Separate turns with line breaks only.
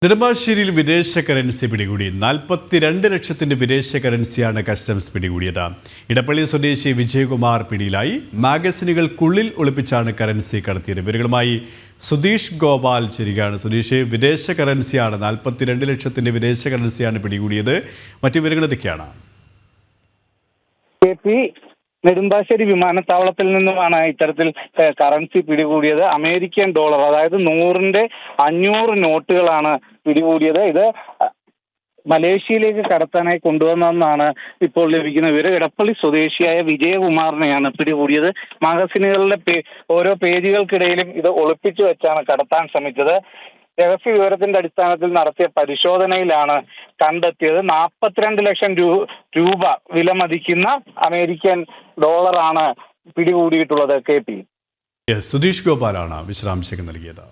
നെടുമ്പാശ്ശേരിയിൽ വിദേശ കറൻസി പിടികൂടി 42 ലക്ഷത്തിന്റെ വിദേശ കറൻസിയാണ് കസ്റ്റംസ് പിടികൂടിയത്. ഇടപ്പള്ളി സ്വദേശി വിജയകുമാർ പിടിയിലായി. മാഗസിനുകൾക്കുള്ളിൽ ഒളിപ്പിച്ചാണ് കറൻസി കടത്തിയത്. ഇവരുമായി സുധീഷ് ഗോപാൽ ചേരുകയാണ്. സുധീഷ്, വിദേശ കറൻസിയാണ് 42 ലക്ഷത്തിന്റെ വിദേശ കറൻസിയാണ് പിടികൂടിയത്. മറ്റു വിവരങ്ങൾ എന്തൊക്കെയാണ്?
നെടുമ്പാശ്ശേരി വിമാനത്താവളത്തിൽ നിന്നുമാണ് ഇത്തരത്തിൽ കറൻസി പിടികൂടിയത്. അമേരിക്കൻ ഡോളർ, അതായത് 100-ന്റെ 500 നോട്ടുകളാണ് പിടികൂടിയത്. ഇത് മലേഷ്യയിലേക്ക് കടത്താനായി കൊണ്ടുവന്നതെന്നാണ് ഇപ്പോൾ ലഭിക്കുന്ന വിവരം. ഇടപ്പള്ളി സ്വദേശിയായ വിജയകുമാറിനെയാണ് പിടികൂടിയത്. മാഗസിനുകളുടെ ഓരോ പേജുകൾക്കിടയിലും ഇത് ഒളിപ്പിച്ചു വെച്ചാണ് കടത്താൻ ശ്രമിച്ചത്. രഹസ്യ വിവരത്തിന്റെ അടിസ്ഥാനത്തിൽ നടത്തിയ പരിശോധനയിലാണ് കണ്ടെത്തിയത്. 42 ലക്ഷം രൂപ വിലമതിക്കുന്ന അമേരിക്കൻ ഡോളറാണ് പിടികൂടിയിട്ടുള്ളത്.
സുധീഷ് ഗോപാലാണ് വിശദാംശങ്ങൾ നൽകിയത്.